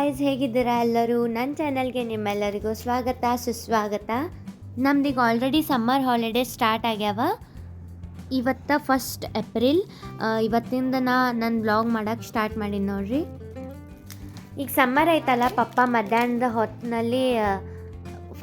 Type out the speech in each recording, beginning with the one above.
Guys, ಹೇಗಿದ್ದೀರಾ ಎಲ್ಲರೂ? ನನ್ನ ಚಾನಲ್ಗೆ ನಿಮ್ಮೆಲ್ಲರಿಗೂ ಸ್ವಾಗತ ಸುಸ್ವಾಗತ. ನಮ್ದೀಗ ಆಲ್ರೆಡಿ ಸಮ್ಮರ್ ಹಾಲಿಡೇಸ್ ಸ್ಟಾರ್ಟ್ ಆಗ್ಯಾವ. ಇವತ್ತು 1 ಏಪ್ರಿಲ್. ಇವತ್ತಿಂದ ನನ್ನ ವ್ಲಾಗ್ ಮಾಡೋಕ್ಕೆ ಸ್ಟಾರ್ಟ್ ಮಾಡೀನಿ ನೋಡ್ರಿ. ಈಗ ಸಮ್ಮರ್ ಐತಲ್ಲ, ಪಪ್ಪ ಮಧ್ಯಾಹ್ನದ ಹೊತ್ತಿನಲ್ಲಿ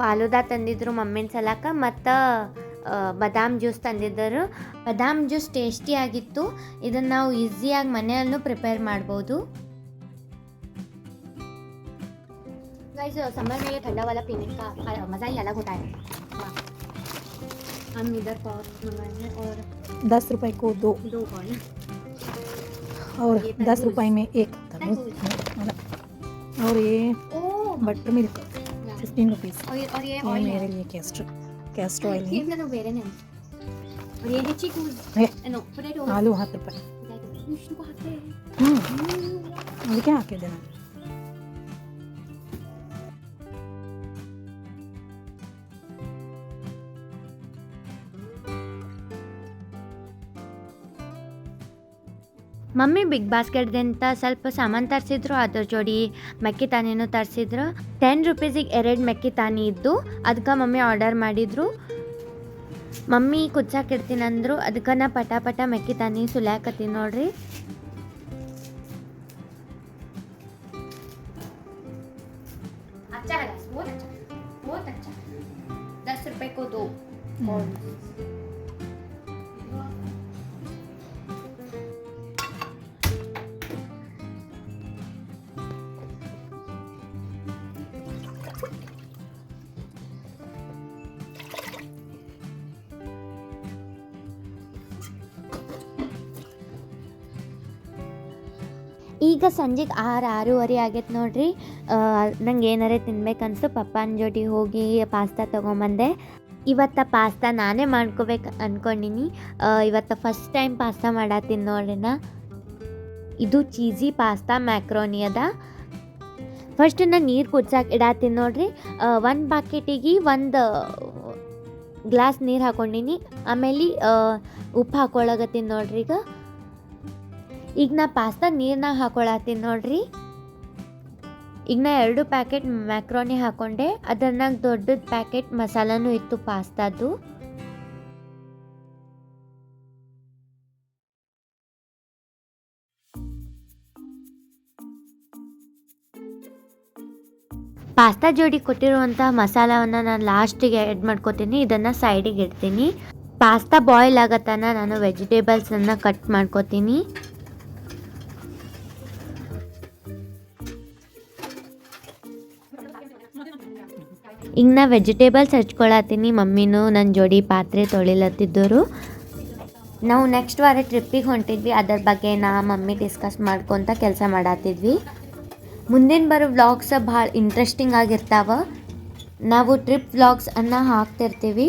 ಫಾಲೂದಾ ತಂದಿದ್ರು ಮಮ್ಮಿನ ಸಲಕ, ಮತ್ತು ಬಾದಾಮ್ ಜ್ಯೂಸ್ ತಂದಿದ್ದರು. ಬಾದಾಮ್ ಜ್ಯೂಸ್ ಟೇಸ್ಟಿಯಾಗಿತ್ತು. ಇದನ್ನು ನಾವು ಈಸಿಯಾಗಿ ಮನೆಯಲ್ಲೂ ಪ್ರಿಪೇರ್ ಮಾಡ್ಬೋದು. गाइस, समर में ये ठंडा वाला पीने का मज़ा ही अलग होता है. हम इधर कॉर्न मंगाए हैं और 10 रुपए को दो कॉर्न और ये 10 रुपए में एक और ये बटर मिल्क 15 रुपीज़. और ये ये ऑयल मेरे लिए कैस्टर ऑयल है. ये ಬೇರೆ ನೆ. और ये चिकूज नो पोटैटो आलू 10 रुपए. इसको हाथे ಅದಕ್ಕೆ ಹಾಕಿದ್ದೆ ನಾನು. ಮಮ್ಮಿ ಬಿಗ್ ಬಾಸ್ಕೆಟ್ದಿಂದ ಸ್ವಲ್ಪ ಸಾಮಾನು ತರಿಸಿದ್ರು. ಅದ್ರ ಜೋಡಿ ಮೆಕ್ಕಿ ತಾನಿನೂ ತರಿಸಿದ್ರು. 10 ರೂಪೀಸಿಗೆ 2 ಮೆಕ್ಕಿ ತಾನಿ ಇದ್ದು, ಅದಕ್ಕೆ ಮಮ್ಮಿ ಆರ್ಡರ್ ಮಾಡಿದ್ರು. ಮಮ್ಮಿ ಕುಚ್ಚಾಕ್ ಇಡ್ತೀನಿ ಅಂದರು. ಅದಕ್ಕೆ ನಾ ಪಟ ಮೆಕ್ಕಿ ತಾನಿ ಸುಲ್ಯಾಕತ್ತೀನಿ ನೋಡ್ರಿ. अच्छा 10 रुपए को 2 ಈಗ ಸಂಜೆಗೆ 6-6:30 ಆಗೈತೆ ನೋಡ್ರಿ. ನಂಗೆ ಏನಾರೇ ತಿನ್ಬೇಕನ್ನಿಸ್ತು. ಪಪ್ಪನ ಜೋಡಿ ಹೋಗಿ ಪಾಸ್ತಾ ತೊಗೊಂಬಂದೆ. ಇವತ್ತು ಪಾಸ್ತಾ ನಾನೇ ಮಾಡ್ಕೋಬೇಕು ಅಂದ್ಕೊಂಡಿನಿ. ಇವತ್ತು ಫಸ್ಟ್ ಟೈಮ್ ಪಾಸ್ತಾ ಮಾಡತ್ತೀನಿ ನೋಡ್ರಿ ನಾ. ಇದು ಚೀಸಿ ಪಾಸ್ತಾ ಮ್ಯಾಕ್ರೋನಿ ಅದ. ಫಸ್ಟ್ ನಾನು ನೀರು ಕುದ್ಸಕ್ಕೆ ಇಡತ್ತೀನಿ ನೋಡ್ರಿ. 1 ಪಾಕೆಟಿಗೆ 1 ಗ್ಲಾಸ್ ನೀರು ಹಾಕ್ಕೊಂಡಿನಿ. ಆಮೇಲೆ ಉಪ್ಪು ಹಾಕ್ಕೊಳಗತ್ತೀನಿ ನೋಡ್ರಿ. ಈಗ ನಾ ಪಾಸ್ತಾ ನೀರ್ನಾಗ ಹಾಕೊಳತ್ತೀನಿ ನೋಡ್ರಿ. ಈಗ ನಾ 2 ಪ್ಯಾಕೆಟ್ ಮ್ಯಾಕ್ರೋನಿ ಹಾಕ್ಕೊಂಡೆ. ಅದನ್ನಾಗ ದೊಡ್ಡದು ಪ್ಯಾಕೆಟ್ ಮಸಾಲನೂ ಇತ್ತು ಪಾಸ್ತಾದು. ಪಾಸ್ತಾ ಜೋಡಿ ಕೊಟ್ಟಿರುವಂಥ ಮಸಾಲವನ್ನು ನಾನು ಲಾಸ್ಟಿಗೆ ಆ್ಯಡ್ ಮಾಡ್ಕೊತೀನಿ. ಇದನ್ನು ಸೈಡಿಗೆ ಇಡ್ತೀನಿ. ಪಾಸ್ತಾ ಬಾಯ್ಲ್ ಆಗತ್ತನ ನಾನು ವೆಜಿಟೇಬಲ್ಸನ್ನು ಕಟ್ ಮಾಡ್ಕೊತೀನಿ. ಈಗ ನಾ ವೆಜಿಟೇಬಲ್ಸ್ ಹಚ್ಕೊಳತ್ತೀನಿ. ಮಮ್ಮಿನೂ ನನ್ನ ಜೋಡಿ ಪಾತ್ರೆ ತೊಳಿಲತ್ತಿದ್ದರು. ನಾವು ನೆಕ್ಸ್ಟ್ ವಾರ ಟ್ರಿಪ್ಪಿಗೆ ಹೊಂಟಿದ್ವಿ. ಅದರ ಬಗ್ಗೆ ಮಮ್ಮಿ ಡಿಸ್ಕಸ್ ಮಾಡ್ಕೊತ ಕೆಲಸ ಮಾಡತ್ತಿದ್ವಿ. ಮುಂದಿನ ಬರೋ ವ್ಲಾಗ್ಸ್ ಭಾಳ ಇಂಟ್ರೆಸ್ಟಿಂಗ್ ಆಗಿರ್ತಾವೆ. ನಾವು ಟ್ರಿಪ್ ವ್ಲಾಗ್ಸನ್ನು ಹಾಕ್ತಿರ್ತೀವಿ.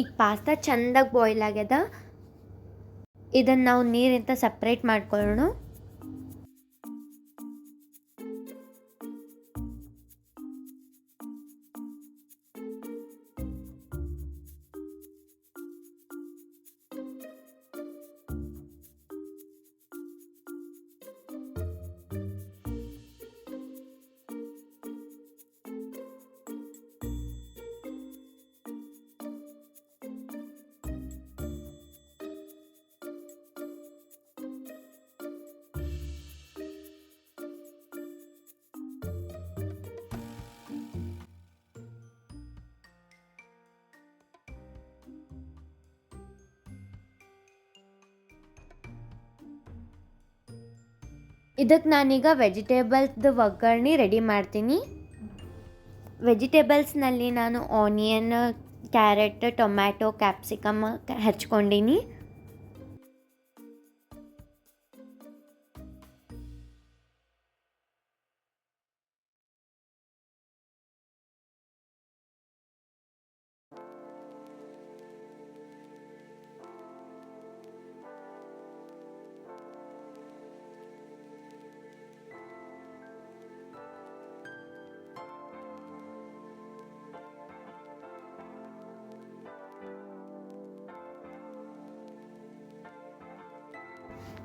ಈಗ ಪಾಸ್ತಾ ಚೆಂದಾಗಿ ಬಾಯ್ಲ್ ಆಗ್ಯದ. ಇದನ್ನು ನಾವು ನೀರಿಂದ ಸಪ್ರೇಟ್ ಮಾಡ್ಕೊಳ್ಳೋಣ. ಇದಕ್ಕೆ ನಾನೀಗ ವೆಜಿಟೇಬಲ್ಸ್ದು ಒಗ್ಗರಣೆ ರೆಡಿ ಮಾಡ್ತೀನಿ. ವೆಜಿಟೇಬಲ್ಸ್ನಲ್ಲಿ ನಾನು ಆನಿಯನ್, ಕ್ಯಾರೆಟ್, ಟೊಮ್ಯಾಟೊ, ಕ್ಯಾಪ್ಸಿಕಮ್ ಹೆಚ್ಕೊಂಡೀನಿ.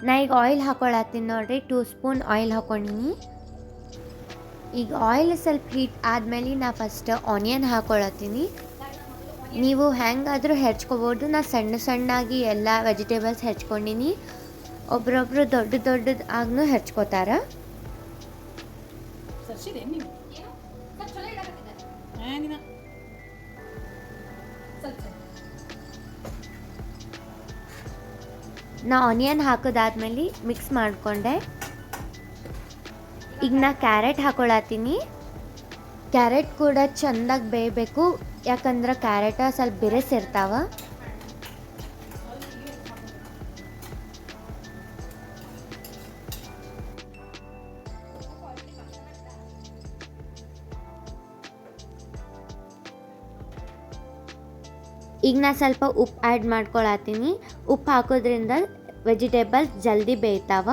ನಾ ಈಗ ಆಯಿಲ್ ಹಾಕೊಳತ್ತೀನಿ ನೋಡಿರಿ, 2 ಸ್ಪೂನ್ ಆಯಿಲ್ ಹಾಕ್ಕೊಂಡಿನಿ. ಈಗ ಆಯಿಲ್ ಸ್ವಲ್ಪ ಹೀಟ್ ಆದಮೇಲೆ ನಾ ಫಸ್ಟ್ ಆನಿಯನ್ ಹಾಕ್ಕೊಳತ್ತೀನಿ. ನೀವು ಹೆಂಗಾದರೂ ಹೆಚ್ಕೊಬೋದು. ನಾ ಸಣ್ಣಾಗಿ ಎಲ್ಲ ವೆಜಿಟೇಬಲ್ಸ್ ಹೆಚ್ಕೊಂಡಿನಿ. ಒಬ್ರೊಬ್ರು ದೊಡ್ಡದು ಆಗ್ನೂ ಹೆಚ್ಕೋತಾರೆ. ನಾ ಆನಿಯನ್ ಹಾಕೋದಾದ್ಮೇಲೆ ಮಿಕ್ಸ್ ಮಾಡಿಕೊಂಡೆ. ಈಗ ನಾ ಕ್ಯಾರೆಟ್ ಹಾಕೊಳತ್ತೀನಿ. ಕ್ಯಾರೆಟ್ ಕೂಡ ಚೆಂದಾಗಿ ಬೇಯಬೇಕು, ಯಾಕಂದ್ರೆ ಕ್ಯಾರೆಟ ಸ್ವಲ್ಪ ಬಿರುಸಿರ್ತಾವ. ಈಗ ನಾ ಸ್ವಲ್ಪ ಉಪ್ಪು ಆ್ಯಡ್ ಮಾಡ್ಕೊಳತ್ತೀನಿ. ಉಪ್ಪು ಹಾಕೋದ್ರಿಂದ ವೆಜಿಟೇಬಲ್ಸ್ ಜಲ್ದಿ ಬೇಯ್ತಾವ.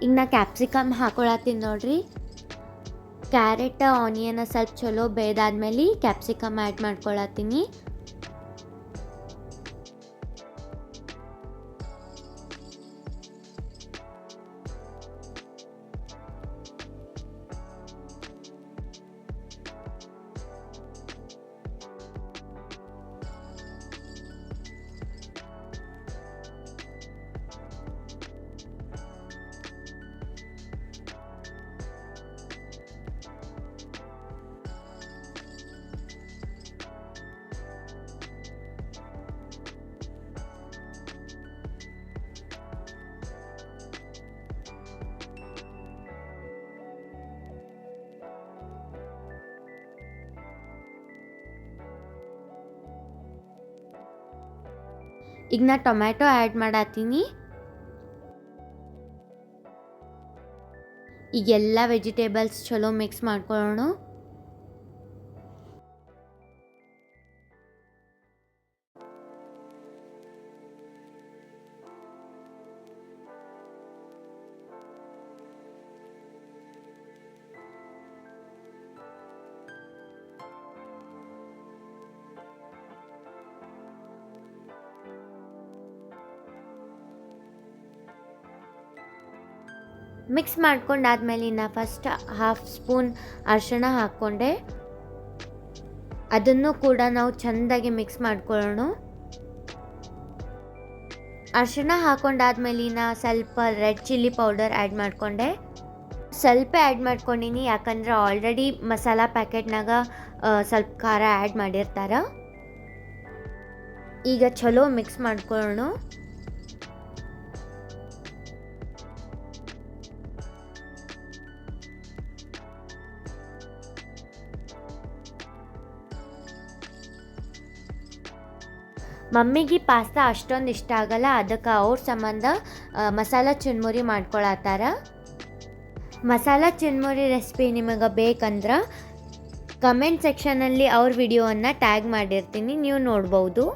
ಈಗ ನಾ ಕ್ಯಾಪ್ಸಿಕಮ್ ಹಾಕೊಳತ್ತೀನಿ ನೋಡ್ರಿ. ಕ್ಯಾರೆಟ್ ಆನಿಯನ್ ಸ್ವಲ್ಪ ಚಲೋ ಬೇಯ್ದಾದ್ಮೇಲೆ ಕ್ಯಾಪ್ಸಿಕಮ್ ಆ್ಯಡ್ ಮಾಡ್ಕೊಳತ್ತೀನಿ. ಈಗ ನಾ ಟೊಮ್ಯಾಟೊ ಆ್ಯಡ್ ಮಾಡತ್ತೀನಿ. ಈಗ ಎಲ್ಲ ವೆಜಿಟೇಬಲ್ಸ್ ಚಲೋ ಮಿಕ್ಸ್ ಮಾಡ್ಕೊಳ್ಳೋಣ. ಮಿಕ್ಸ್ ಮಾಡ್ಕೊಂಡಾದ್ಮೇಲೆ ನಾ ಫಸ್ಟ್ 1/2 ಸ್ಪೂನ್ ಅರಿಶಿಣ ಹಾಕ್ಕೊಂಡೆ. ಅದನ್ನು ಕೂಡ ನಾವು ಚೆಂದಾಗಿ ಮಿಕ್ಸ್ ಮಾಡ್ಕೊಳ್ಳೋಣ. ಅರಿಶಿಣ ಹಾಕೊಂಡಾದ್ಮೇಲೆ ನಾ ಸ್ವಲ್ಪ ರೆಡ್ ಚಿಲ್ಲಿ ಪೌಡರ್ ಆ್ಯಡ್ ಮಾಡಿಕೊಂಡೆ. ಸ್ವಲ್ಪ ಆ್ಯಡ್ ಮಾಡ್ಕೊಂಡಿನಿ, ಯಾಕಂದ್ರೆ ಆಲ್ರೆಡಿ ಮಸಾಲ ಪ್ಯಾಕೆಟ್ನಾಗ ಸ್ವಲ್ಪ ಖಾರ ಆ್ಯಡ್ ಮಾಡಿರ್ತಾರೆ. ಈಗ ಚಲೋ ಮಿಕ್ಸ್ ಮಾಡ್ಕೊಳ್ಳೋಣ. ಮಮ್ಮಿಗೆ ಪಾಸ್ತಾ ಅಷ್ಟೊಂದು ಇಷ್ಟ ಆಗಲ್ಲ, ಅದಕ್ಕೆ ಅವ್ರ ಸಂಬಂಧ ಮಸಾಲ ಚುನ್ಮುರಿ ಮಾಡ್ಕೊಳತ್ತಾರ. ಮಸಾಲ ಚುನ್ಮುರಿ ರೆಸಿಪಿ ನಿಮಗೆ ಬೇಕಂದ್ರೆ ಕಮೆಂಟ್ ಸೆಕ್ಷನಲ್ಲಿ ಅವ್ರ ವಿಡಿಯೋವನ್ನು ಟ್ಯಾಗ್ ಮಾಡಿರ್ತೀನಿ, ನೀವು ನೋಡ್ಬೋದು.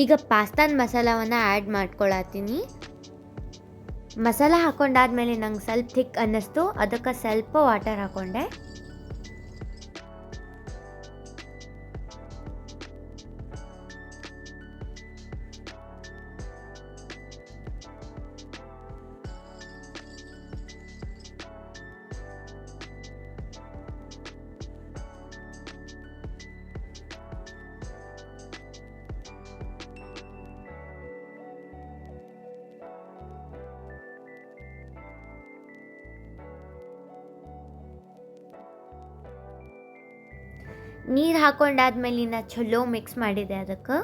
ಈಗ ಪಾಸ್ತಾದ ಮಸಾಲವನ್ನು ಆ್ಯಡ್ ಮಾಡ್ಕೊಳತ್ತೀನಿ. ಮಸಾಲ ಹಾಕೊಂಡಾದ್ಮೇಲೆ ನಂಗೆ ಸ್ವಲ್ಪ ಥಿಕ್ ಅನ್ನಿಸ್ತು, ಅದಕ್ಕೆ ಸ್ವಲ್ಪ ವಾಟರ್ ಹಾಕೊಂಡೆ. ನೀರು ಹಾಕೊಂಡಾದ್ಮೇಲೆ ನಾ ಚಲೋ ಮಿಕ್ಸ್ ಮಾಡಿದೆ ಅದಕ್ಕೆ.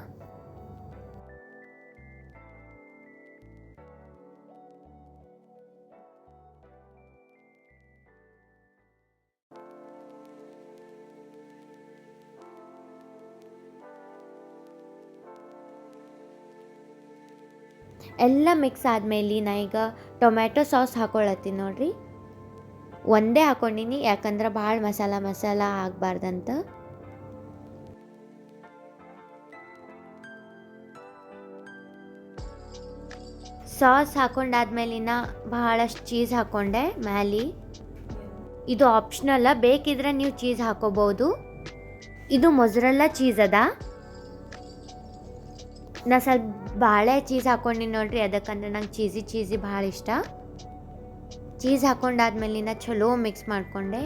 ಎಲ್ಲ ಮಿಕ್ಸ್ ಆದಮೇಲೆ ನಾ ಈಗ ಟೊಮ್ಯಾಟೊ ಸಾಸ್ ಹಾಕೊಳತ್ತೀನಿ ನೋಡ್ರಿ. ಒಂದೇ ಹಾಕೊಂಡಿನಿ, ಯಾಕಂದ್ರೆ ಭಾಳ ಮಸಾಲ ಆಗಬಾರ್ದಂತ. ಸಾಸ್ ಹಾಕೊಂಡಾದ್ಮೇಲಿನ ಬಹಳಷ್ಟು ಚೀಸ್ ಹಾಕ್ಕೊಂಡೆ ಮ್ಯಾಲೆ. ಇದು ಆಪ್ಷನಲ್ಲ, ಬೇಕಿದ್ರೆ ನೀವು ಚೀಸ್ ಹಾಕೋಬೋದು. ಇದು ಮೊಸರಲ್ಲ ಚೀಸ್ ಅದ. ನಾ ಸ್ವಲ್ಪ ಬಾಳೆ ಚೀಸ್ ಹಾಕ್ಕೊಂಡಿನಿ ನೋಡ್ರಿ, ಅದಕ್ಕಂದ್ರೆ ನಂಗೆ ಚೀಸಿ ಭಾಳ ಇಷ್ಟ. ಚೀಸ್ ಹಾಕೊಂಡಾದ್ಮೇಲಿನ ಚಲೋ ಮಿಕ್ಸ್ ಮಾಡಿಕೊಂಡೆ.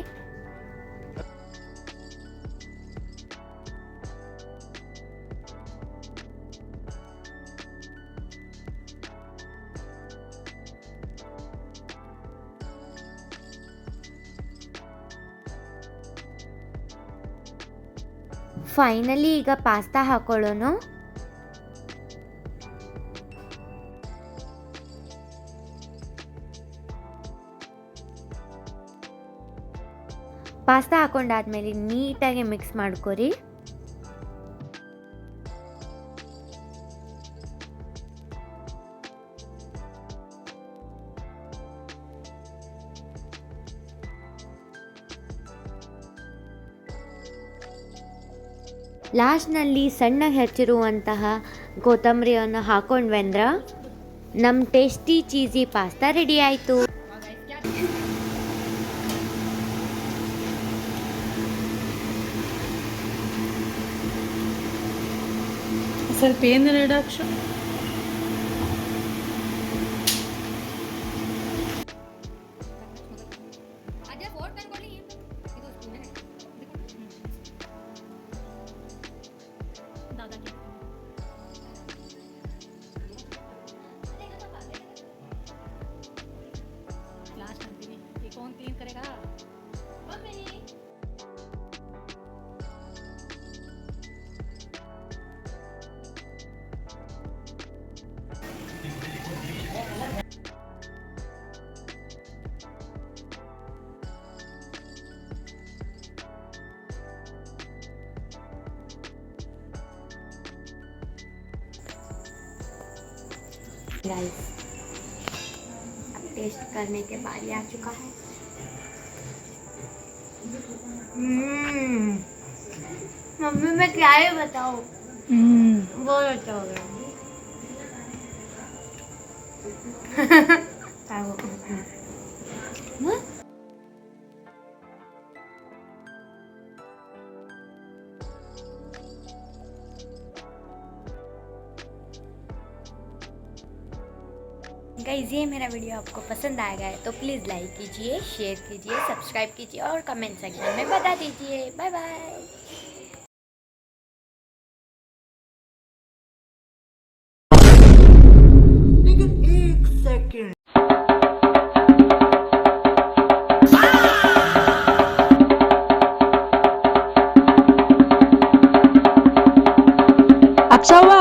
ಫೈನಲಿ ಈಗ ಪಾಸ್ತಾ ಹಾಕೊಳ್ಳೋಣ. ಪಾಸ್ತಾ ಹಾಕೊಂಡಾದ್ಮೇಲೆ ನೀಟಾಗಿ ಮಿಕ್ಸ್ ಮಾಡ್ಕೊರಿ. ಲಾಸ್ಟ್ನಲ್ಲಿ ಸಣ್ಣಗೆ ಹೆಚ್ಚಿರುವಂತಹ ಕೊತ್ತಂಬರಿಯನ್ನು ಹಾಕೊಂಡ್ವಿ ಅಂದ್ರೆ ನಮ್ಮ ಟೇಸ್ಟಿ ಚೀಸಿ ಪಾಸ್ತಾ ರೆಡಿ ಆಯಿತು. ಸ್ವಲ್ಪ ಏನು ರಿಡಕ್ಷನ್ लास्ट अंतिम ये कौन तीन करेगा? गाइस, अब टेस्ट करने के बाद आ चुका है। मम्मी मैं क्या ही बताऊँ, बहुत अच्छा हो गया। गाइस, ये मेरा वीडियो आपको पसंद आएगा है तो प्लीज़ लाइक कीजिए, शेयर कीजिए, सब्सक्राइब कीजिए और कमेंट सेक्शन में बता दीजिए। Bye bye. अक्षवा